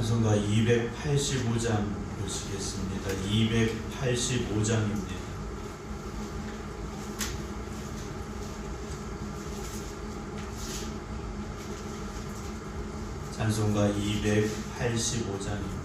찬송가 285장 보시겠습니다. 285장입니다. 찬송가 285장입니다.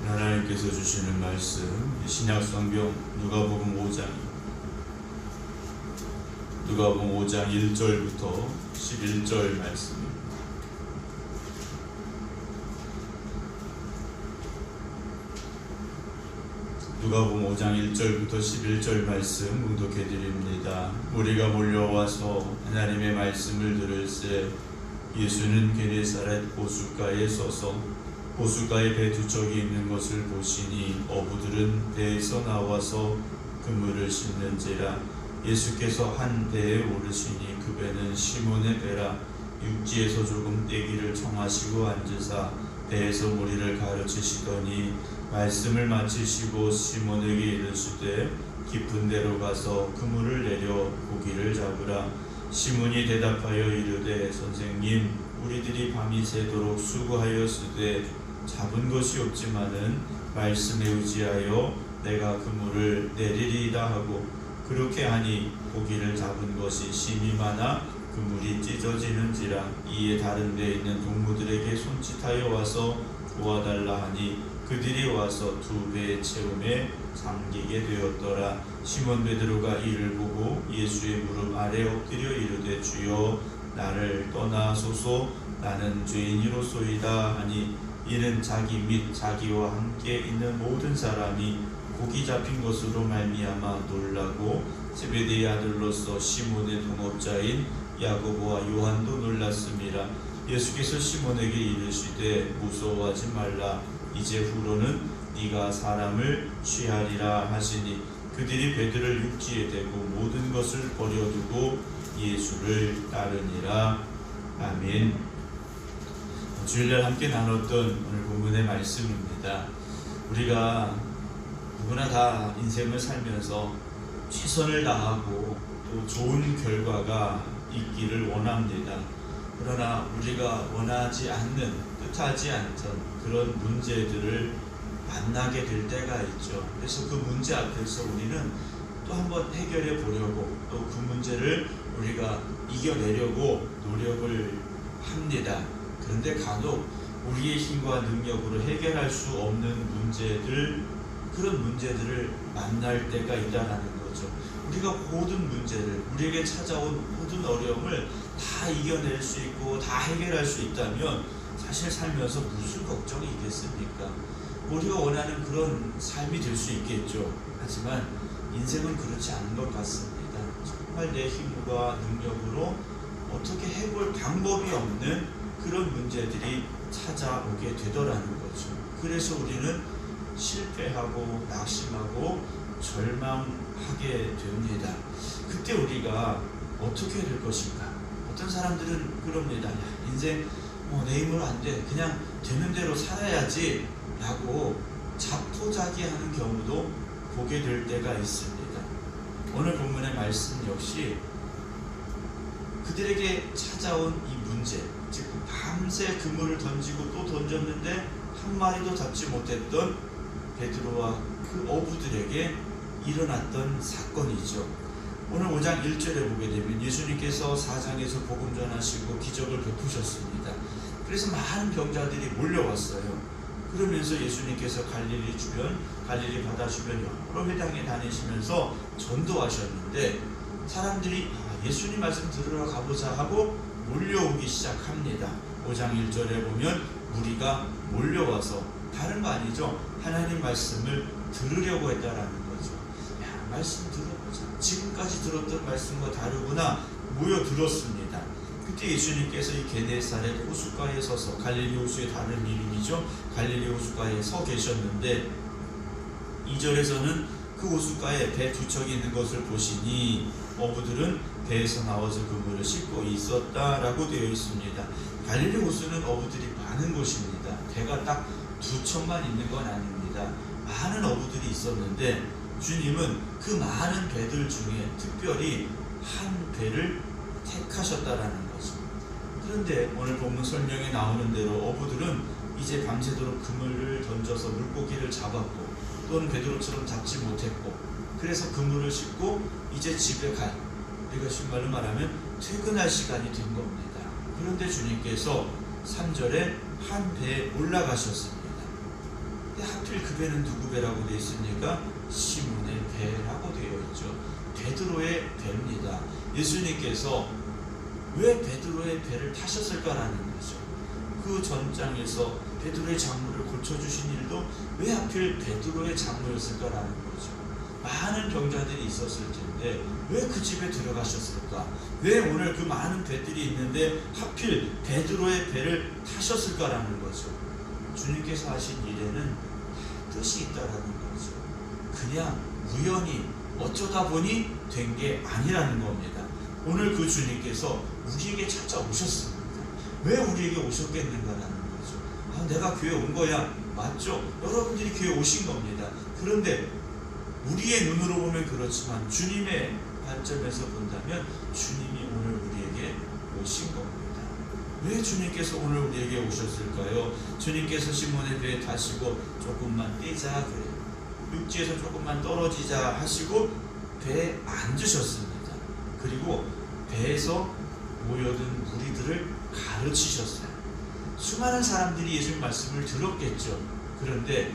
하나님께서 주시는 말씀 신약성경 누가복음 5장 1절부터 11절 말씀입니다. 누가복음 5장 1절부터 11절 말씀 봉독해 드립니다. 무리가 몰려와서 하나님의 말씀을 들을새 예수는 게네사렛 호숫가에 서서 호숫가에 배 두 척이 있는 것을 보시니 어부들은 배에서 나와서 그물을 씻는지라. 예수께서 한 배에 오르시니 그 배는 시몬의 배라. 육지에서 조금 떼기를 청하시고 앉으사 배에서 무리를 가르치시더니 말씀을 마치시고 시몬에게 이르시되 깊은 데로 가서 그물을 내려 고기를 잡으라. 시몬이 대답하여 이르되 선생님, 우리들이 밤이 새도록 수고하였으되 잡은 것이 없지만은 말씀에 의지하여 내가 그물을 내리리이다 하고 그렇게 하니 고기를 잡은 것이 심히 많아 그물이 찢어지는지라. 이에 다른 데에 있는 동무들에게 손짓하여 와서 도와달라 하니 그들이 와서 두 배의 채움에 잠기게 되었더라. 시몬 베드로가 이를 보고 예수의 무릎 아래 엎드려 이르되 주여 나를 떠나소서 나는 죄인이로소이다 하니 이는 자기 및 자기와 함께 있는 모든 사람이 고기 잡힌 것으로 말미암아 놀라고 제베데의 아들로서 시몬의 동업자인 야고보와 요한도 놀랐음이라. 예수께서 시몬에게 이르시되 무서워하지 말라. 이제 후로는 네가 사람을 취하리라 하시니 그들이 베드로를 육지에 대고 모든 것을 버려두고 예수를 따르니라. 아멘. 주일날 함께 나눴던 오늘 본문의 말씀입니다. 우리가 누구나 다 인생을 살면서 최선을 다하고 또 좋은 결과가 있기를 원합니다. 그러나 우리가 원하지 않는, 뜻하지 않던 그런 문제들을 만나게 될 때가 있죠. 그래서 그 문제 앞에서 우리는 또 한번 해결해 보려고, 또 그 문제를 우리가 이겨내려고 노력을 합니다. 그런데 간혹 우리의 힘과 능력으로 해결할 수 없는 문제들, 그런 문제들을 만날 때가 있다라는 거죠. 우리가 모든 문제를, 우리에게 찾아온 모든 어려움을 다 이겨낼 수 있고 다 해결할 수 있다면 사실 살면서 무슨 걱정이 있겠습니까? 우리가 원하는 그런 삶이 될 수 있겠죠. 하지만 인생은 그렇지 않은 것 같습니다. 정말 내 힘과 능력으로 어떻게 해볼 방법이 없는 그런 문제들이 찾아오게 되더라는 거죠. 그래서 우리는 실패하고 낙심하고 절망하게 됩니다. 그때 우리가 어떻게 될 것인가? 어떤 사람들은 그럽니다. 야, 인생 내 힘으로 안 돼. 그냥 되는 대로 살아야지 라고 자포자기하는 경우도 보게 될 때가 있습니다. 오늘 본문의 말씀 역시 그들에게 찾아온 이 문제, 즉 밤새 그물을 던지고 또 던졌는데 한 마리도 잡지 못했던 베드로와 그 어부들에게 일어났던 사건이죠. 오늘 5장 1절에 보게 되면 예수님께서 4장에서 복음 전하시고 기적을 베푸셨습니다. 그래서 많은 병자들이 몰려왔어요. 그러면서 예수님께서 갈릴리 주변, 갈릴리 바다 주변 여러 회당에 다니시면서 전도하셨는데 사람들이 예수님 말씀 들으러 가보자 하고 몰려오기 시작합니다. 5장 1절에 보면 무리가 몰려와서 다른 거 아니죠. 하나님 말씀을 들으려고 했다라는 거죠. 야, 말씀 들어보자. 지금까지 들었던 말씀과 다르구나. 모여 들었습니다. 그때 예수님께서 이 게네사렛 호숫가에 서서, 갈릴리 호수의 다른 이름이죠. 갈릴리 호숫가에 서 계셨는데 2절에서는 그 호숫가에 배 두 척이 있는 것을 보시니 어부들은 배에서 나와서 그물을 싣고 있었다라고 되어 있습니다. 갈릴리 호수는 어부들이 많은 곳입니다. 배가 딱 두 척만 있는 건 아닙니다. 많은 어부들이 있었는데 주님은 그 많은 배들 중에 특별히 한 배를 택하셨다라는 거죠. 그런데 오늘 본문 설명에 나오는 대로 어부들은 이제 밤새도록 그물을 던져서 물고기를 잡았고 또는 베드로처럼 잡지 못했고 그래서 그물을 싣고 이제 집에 갈, 우리가 신말로 말하면 퇴근할 시간이 된 겁니다. 그런데 주님께서 3절에 한 배에 올라가셨습니다. 근데 하필 그 배는 누구 배라고 되어 있습니까? 시몬의 배라고 되어 있죠. 베드로의 배입니다. 예수님께서 왜 베드로의 배를 타셨을까라는 거죠. 그 전장에서 베드로의 작물을 고쳐주신 일도 왜 하필 베드로의 작물이었을까라는 거죠. 많은 병자들이 있었을 텐데 왜 그 집에 들어가셨을까? 왜 오늘 그 많은 배들이 있는데 하필 베드로의 배를 타셨을까라는 거죠. 주님께서 하신 일에는 뜻이 있다라는 거죠. 그냥 우연히 어쩌다 보니 된 게 아니라는 겁니다. 오늘 그 주님께서 우리에게 찾아오셨습니다. 왜 우리에게 오셨겠는가라는 거죠. 내가 교회 온 거야. 맞죠? 여러분들이 교회 오신 겁니다. 그런데 우리의 눈으로 보면 그렇지만 주님의 관점에서 본다면 주님이 오늘 우리에게 오신 겁니다. 왜 주님께서 오늘 우리에게 오셨을까요? 주님께서 시몬의 배에 타시고 조금만 떼자 그래요. 육지에서 조금만 떨어지자 하시고 배에 앉으셨습니다. 그리고 배에서 모여든 무리들을 가르치셨어요. 수많은 사람들이 예수님 말씀을 들었겠죠. 그런데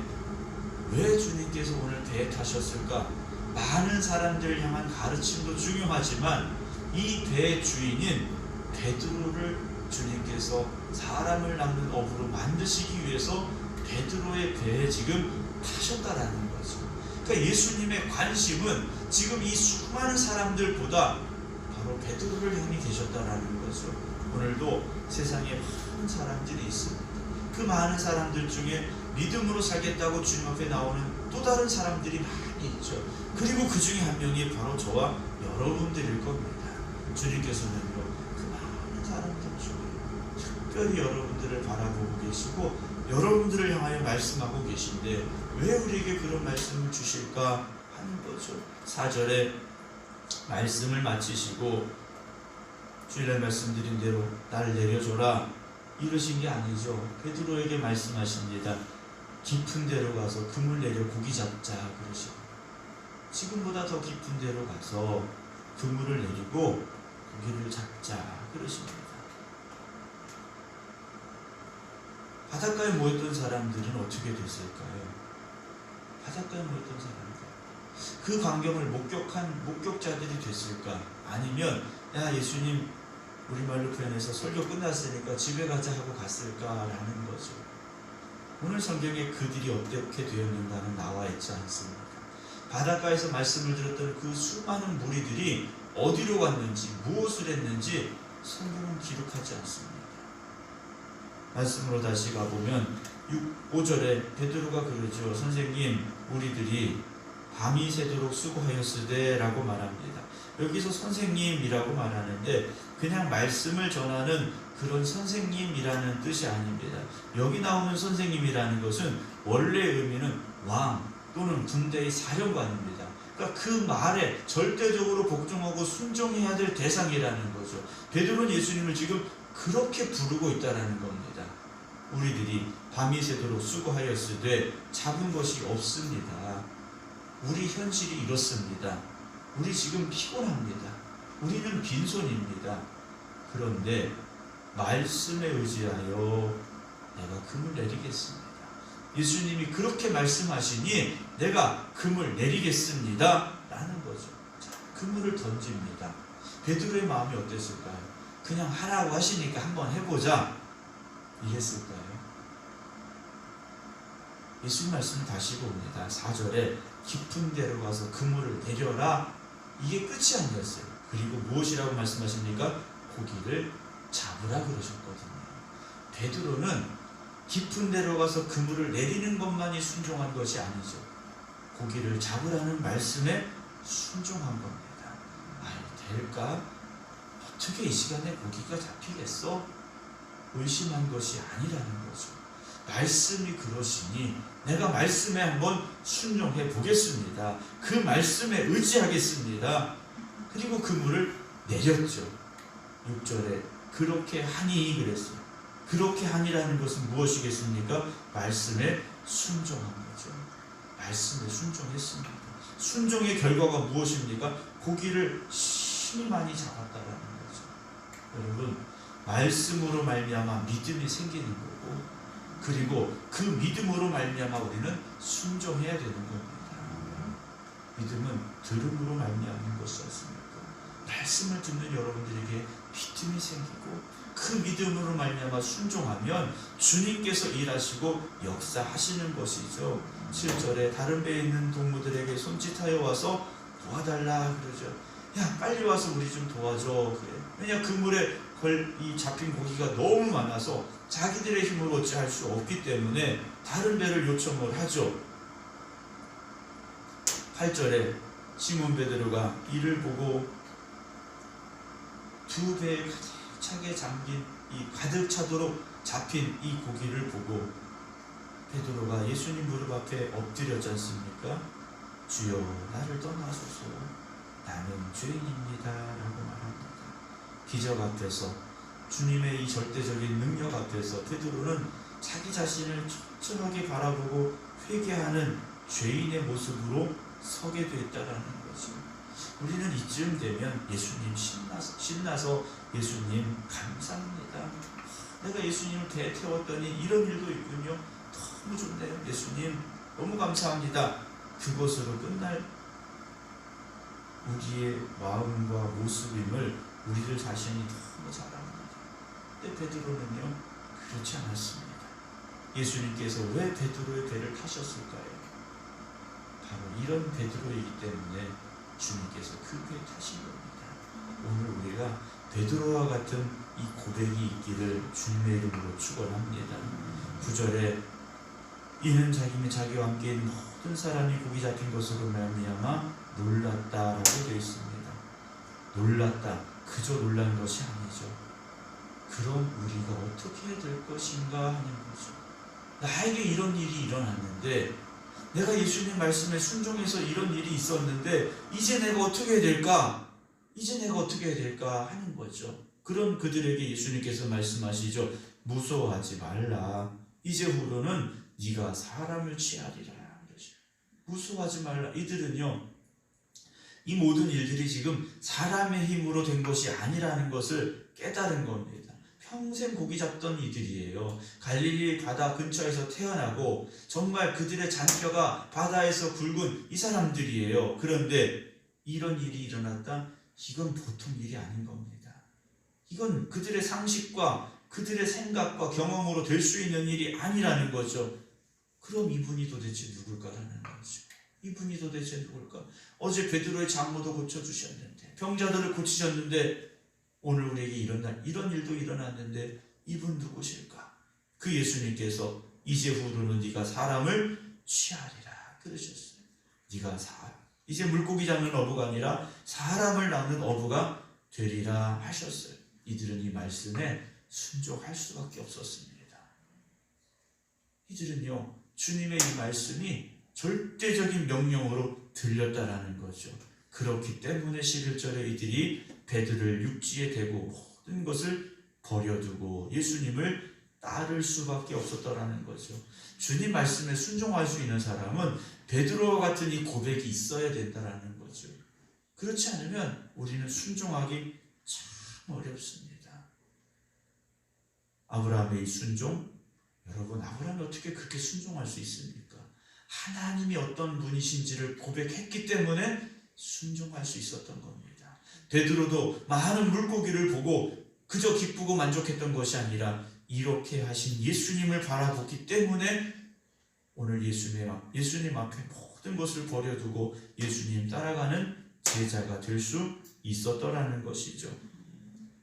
왜 주님께서 오늘 배에 타셨을까? 많은 사람들을 향한 가르침도 중요하지만 이 배의 주인인 베드로를 주님께서 사람을 낚는 어부로 만드시기 위해서 베드로의 배에 지금 타셨다라는 거죠. 그러니까 예수님의 관심은 지금 이 수많은 사람들보다 바로 베드로를 향해 계셨다라는 거죠. 오늘도 세상에 많은 사람들이 있습니다. 그 많은 사람들 중에 믿음으로 살겠다고 주님 앞에 나오는 또 다른 사람들이 많이 있죠. 그리고 그 중에 한 명이 바로 저와 여러분들일 겁니다. 주님께서는요, 그 많은 사람들 중에 특별히 여러분들을 바라보고 계시고 여러분들을 향하여 말씀하고 계신데 왜 우리에게 그런 말씀을 주실까 하는 거죠. 4절에 말씀을 마치시고 주일날 말씀드린 대로 나를 내려줘라 이러신 게 아니죠. 베드로에게 말씀하십니다. 깊은 데로 가서 그물 내려 고기 잡자 그러시고, 지금보다 더 깊은 데로 가서 그물을 내리고 고기를 잡자 그러십니다. 바닷가에 모였던 사람들은 어떻게 됐을까요? 바닷가에 모였던 사람들, 그 광경을 목격한 목격자들이 됐을까? 아니면 야 예수님 우리말로 표현해서 설교 끝났으니까 집에 가자 하고 갔을까라는 거죠. 오늘 성경에 그들이 어떻게 되었는가는 나와 있지 않습니다. 바닷가에서 말씀을 들었던 그 수많은 무리들이 어디로 갔는지 무엇을 했는지 성경은 기록하지 않습니다. 말씀으로 다시 가보면 5절에 베드로가 그러죠. 선생님 우리들이 밤이 새도록 수고하였으되 라고 말합니다. 여기서 선생님이라고 말하는데 그냥 말씀을 전하는 그런 선생님이라는 뜻이 아닙니다. 여기 나오는 선생님이라는 것은 원래 의미는 왕 또는 군대의 사령관입니다. 그러니까 그 말에 절대적으로 복종하고 순종해야 될 대상이라는 거죠. 베드로는 예수님을 지금 그렇게 부르고 있다는 겁니다. 우리들이 밤이 새도록 수고하였으되 잡은 것이 없습니다. 우리 현실이 이렇습니다. 우리 지금 피곤합니다. 우리는 빈손입니다. 그런데 말씀에 의지하여 내가 금을 내리겠습니다. 예수님이 그렇게 말씀하시니 내가 금을 내리겠습니다 라는 거죠. 자, 그물을 던집니다. 베드로의 마음이 어땠을까요? 그냥 하라고 하시니까 한번 해보자 이랬을까요? 예수님 말씀을 다시 봅니다. 4절에 깊은 데로 가서 그물을 내려라, 이게 끝이 아니었어요. 그리고 무엇이라고 말씀하십니까? 고기를 잡으라 그러셨거든요. 베드로는 깊은 데로 가서 그물을 내리는 것만이 순종한 것이 아니죠. 고기를 잡으라는 말씀에 순종한 겁니다. 아이 될까? 어떻게 이 시간에 고기가 잡히겠어? 의심한 것이 아니라는 거죠. 말씀이 그러시니 내가 말씀에 한번 순종해 보겠습니다. 그 말씀에 의지하겠습니다. 그리고 그물을 내렸죠. 6절에 그렇게 하니 그랬어요. 그렇게 하니라는 것은 무엇이겠습니까? 말씀에 순종한 거죠. 말씀에 순종했습니다. 순종의 결과가 무엇입니까? 고기를 심히 많이 잡았다라는 거죠. 여러분, 말씀으로 말미암아 믿음이 생기는 거고, 그리고 그 믿음으로 말미암아 우리는 순종해야 되는 겁니다. 믿음은 들음으로 말미암는 것이 없습니까? 말씀을 듣는 여러분들에게 믿음이 생기고 그 믿음으로 말미암아 순종하면 주님께서 일하시고 역사하시는 것이죠. 7절에 다른 배에 있는 동무들에게 손짓하여 와서 도와달라 그러죠. 야 빨리 와서 우리 좀 도와줘 그래. 왜냐 그물에 이 잡힌 고기가 너무 많아서 자기들의 힘으로 어찌할 수 없기 때문에 다른 배를 요청을 하죠. 8절에 시몬 베드로가 이를 보고 두 배에 가득 차게 잠긴 이 가득 차도록 잡힌 이 고기를 보고 베드로가 예수님 무릎 앞에 엎드렸지 않습니까? 주여 나를 떠나소서 나는 죄인입니다 라고 말합니다. 기적 앞에서 주님의 이 절대적인 능력 앞에서 베드로는 자기 자신을 철저하게 바라보고 회개하는 죄인의 모습으로 서게 됐다라는 거죠. 우리는 이쯤 되면 예수님 신나서 예수님 감사합니다. 내가 예수님을 태웠더니 이런 일도 있군요. 너무 좋네요. 예수님 너무 감사합니다. 그것으로 끝날 우리의 마음과 모습임을 우리들 자신이 너무 잘 압니다. 근데 베드로는요 그렇지 않았습니다. 예수님께서 왜 베드로의 배를 타셨을까요? 바로 이런 베드로이기 때문에 주님께서 그 배에 타신 겁니다. 오늘 우리가 베드로와 같은 이 고백이 있기를 주님의 이름으로 축원합니다. 9절에 이는 자기와 함께 있는 모든 사람이 고기 잡힌 것으로 말미암아 놀랐다라고 되어 있습니다. 놀랐다. 그저 놀란 것이 아니죠. 그럼 우리가 어떻게 해야 될 것인가 하는 거죠. 나에게 이런 일이 일어났는데, 내가 예수님 말씀에 순종해서 이런 일이 있었는데 이제 내가 어떻게 해야 될까? 이제 내가 어떻게 해야 될까 하는 거죠. 그런 그들에게 예수님께서 말씀하시죠. 무서워하지 말라. 이제 후로는 네가 사람을 취하리라. 무서워하지 말라. 이들은요, 이 모든 일들이 지금 사람의 힘으로 된 것이 아니라는 것을 깨달은 겁니다. 평생 고기 잡던 이들이에요. 갈릴리 바다 근처에서 태어나고 정말 그들의 잔뼈가 바다에서 굵은 이 사람들이에요. 그런데 이런 일이 일어났다? 이건 보통 일이 아닌 겁니다. 이건 그들의 상식과 그들의 생각과 경험으로 될 수 있는 일이 아니라는 거죠. 그럼 이분이 도대체 누굴까라는 거죠. 이분이 도대체 누굴까? 어제 베드로의 장모도 고쳐주셨는데, 병자들을 고치셨는데, 오늘 우리에게 이런 일도 일어났는데 이분 누구실까? 그 예수님께서 이제 후로는 네가 사람을 취하리라 그러셨어요. 네가 이제 물고기 잡는 어부가 아니라 사람을 낳는 어부가 되리라 하셨어요. 이들은 이 말씀에 순종할 수밖에 없었습니다. 이들은요, 주님의 이 말씀이 절대적인 명령으로 들렸다라는 거죠. 그렇기 때문에 11절에 이들이 베드로를 육지에 대고 모든 것을 버려두고 예수님을 따를 수밖에 없었더라는 거죠. 주님 말씀에 순종할 수 있는 사람은 베드로와 같은 이 고백이 있어야 된다라는 거죠. 그렇지 않으면 우리는 순종하기 참 어렵습니다. 아브라함의 이 순종, 여러분, 아브라함이 어떻게 그렇게 순종할 수 있습니까? 하나님이 어떤 분이신지를 고백했기 때문에 순종할 수 있었던 겁니다. 베드로도 많은 물고기를 보고 그저 기쁘고 만족했던 것이 아니라 이렇게 하신 예수님을 바라보기 때문에 오늘 예수님 앞에 모든 것을 버려두고 예수님 따라가는 제자가 될 수 있었더라는 것이죠.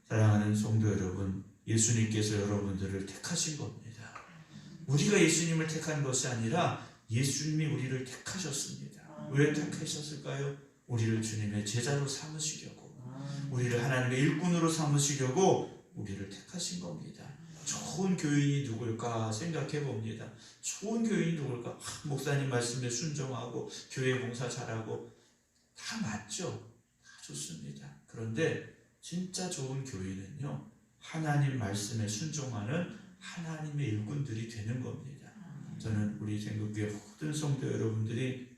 사랑하는 성도 여러분, 예수님께서 여러분들을 택하신 겁니다. 우리가 예수님을 택한 것이 아니라 예수님이 우리를 택하셨습니다. 왜 택하셨을까요? 우리를 주님의 제자로 삼으시려고, 우리를 하나님의 일꾼으로 삼으시려고 우리를 택하신 겁니다. 좋은 교인이 누굴까 생각해 봅니다. 좋은 교인이 누굴까? 목사님 말씀에 순종하고 교회 봉사 잘하고 다 맞죠? 다 좋습니다. 그런데 진짜 좋은 교인은요, 하나님 말씀에 순종하는 하나님의 일꾼들이 되는 겁니다. 저는 우리 생국교회 모든 성도 여러분들이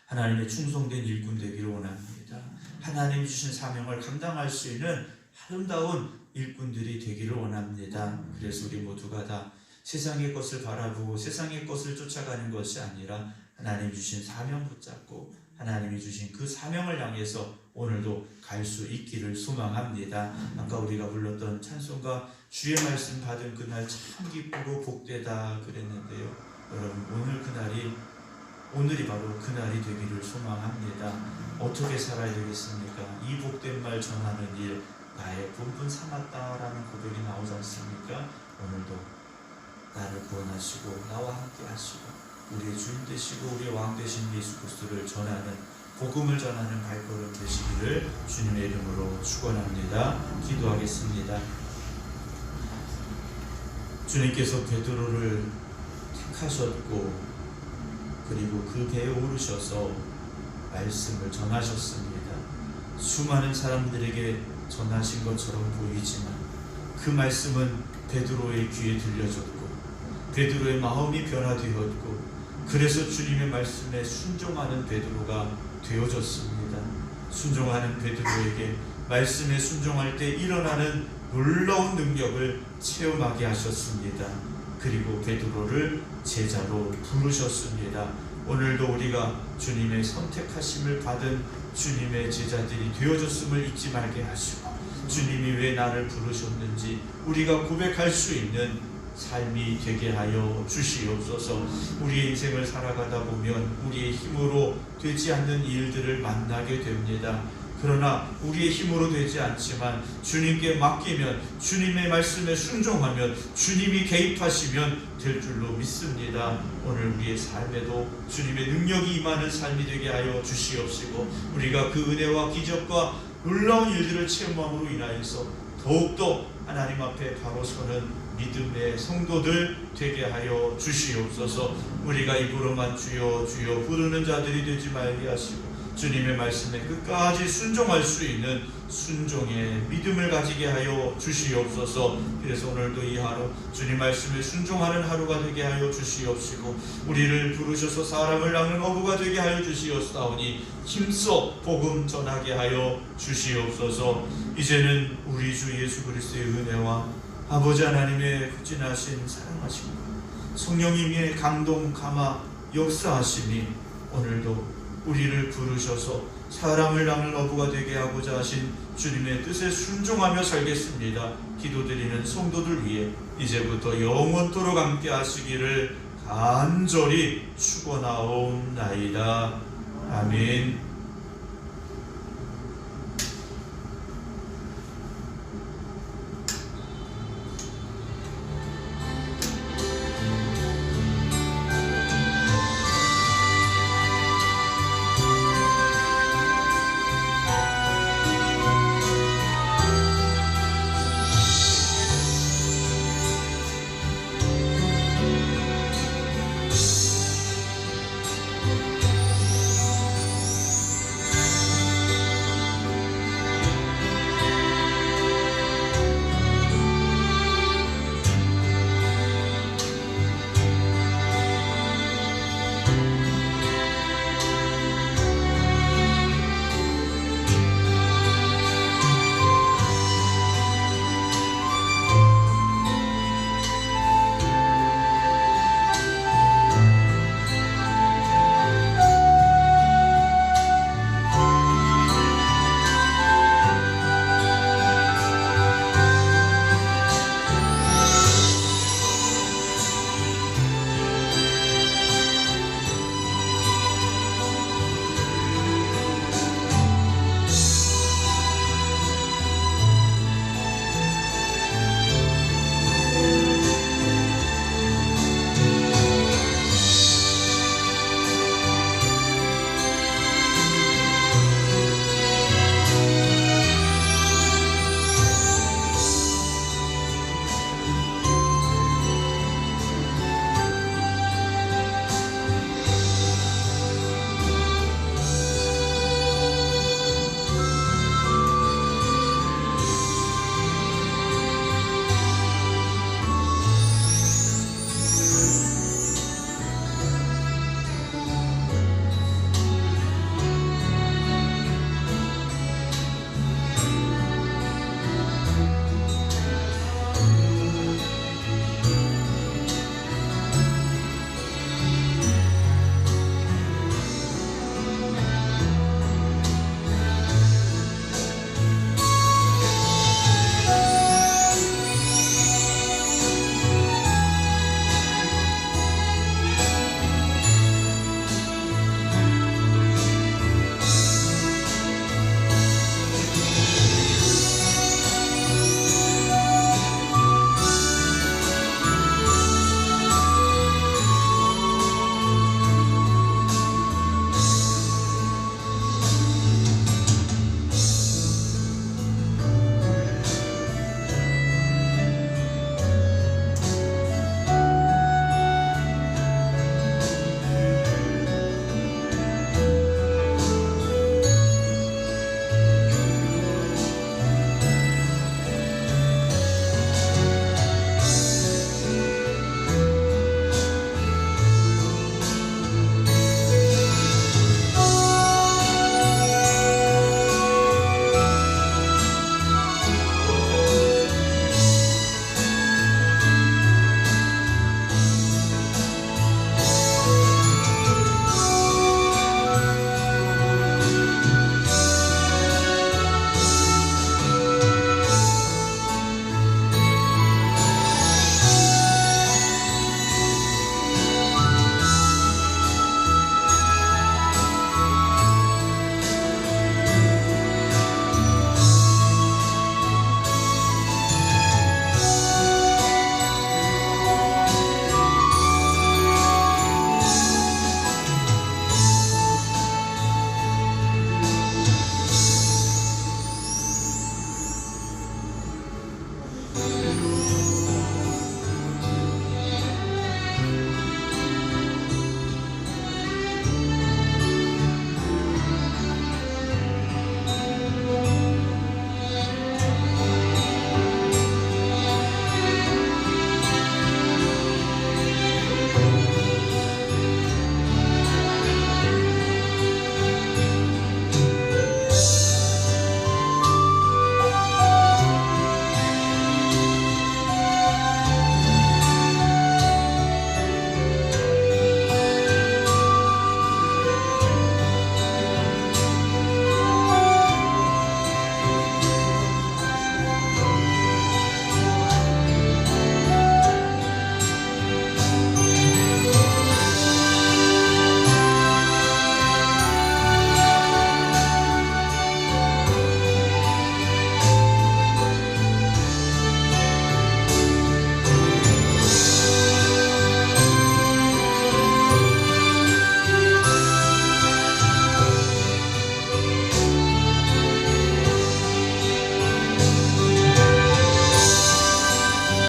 하나님의 충성된 일꾼 되기를 원합니다. 하나님이 주신 사명을 감당할 수 있는 아름다운 일꾼들이 되기를 원합니다. 그래서 우리 모두가 다 세상의 것을 바라보고 세상의 것을 쫓아가는 것이 아니라 하나님이 주신 사명 붙잡고 하나님이 주신 그 사명을 향해서 오늘도 갈 수 있기를 소망합니다. 아까 우리가 불렀던 찬송가 주의 말씀 받은 그날 참 기쁘고 복되다 그랬는데요. 여러분, 오늘이 바로 그날이 되기를 소망합니다. 어떻게 살아야 되겠습니까? 이 복된 말 전하는 일 나의 본분 삼았다라는 고백이 나오지 않습니까? 오늘도 나를 구원하시고 나와 함께 하시고 우리의 주인 되시고 우리의 왕 되신 예수 그리스도를 전하는, 복음을 전하는 발걸음 되시기를 주님의 이름으로 축원합니다. 기도하겠습니다. 주님께서 베드로를 택하셨고 그리고 그 배에 오르셔서 말씀을 전하셨습니다. 수많은 사람들에게 전하신 것처럼 보이지만 그 말씀은 베드로의 귀에 들려졌고 베드로의 마음이 변화되었고 그래서 주님의 말씀에 순종하는 베드로가 되어졌습니다. 순종하는 베드로에게 말씀에 순종할 때 일어나는 놀라운 능력을 체험하게 하셨습니다. 그리고 베드로를 제자로 부르셨습니다. 오늘도 우리가 주님의 선택하심을 받은 주님의 제자들이 되어졌음을 잊지 말게 하시고 주님이 왜 나를 부르셨는지 우리가 고백할 수 있는 삶이 되게 하여 주시옵소서. 우리의 인생을 살아가다 보면 우리의 힘으로 되지 않는 일들을 만나게 됩니다. 그러나 우리의 힘으로 되지 않지만 주님께 맡기면, 주님의 말씀에 순종하면, 주님이 개입하시면 될 줄로 믿습니다. 오늘 우리의 삶에도 주님의 능력이 임하는 삶이 되게 하여 주시옵시고, 우리가 그 은혜와 기적과 놀라운 일들을 체험함으로 인하여서 더욱더 하나님 앞에 바로 서는 믿음의 성도들 되게 하여 주시옵소서. 우리가 입으로만 주여 주여 부르는 자들이 되지 말게 하시고, 주님의 말씀에 끝까지 순종할 수 있는 순종의 믿음을 가지게 하여 주시옵소서. 그래서 오늘도 이 하루 주님 말씀에 순종하는 하루가 되게 하여 주시옵시고, 우리를 부르셔서 사람을 낳는 어부가 되게 하여 주시옵사오니 힘써 복음 전하게 하여 주시옵소서. 이제는 우리 주 예수 그리스도의 은혜와 아버지 하나님의 극진하신 사랑하심과 성령님의 강동 감화 역사하심이 오늘도 우리를 부르셔서 사람을 낳는 어부가 되게 하고자 하신 주님의 뜻에 순종하며 살겠습니다. 기도드리는 성도들 위해 이제부터 영원토록 함께 하시기를 간절히 축원하옵나이다. 아멘.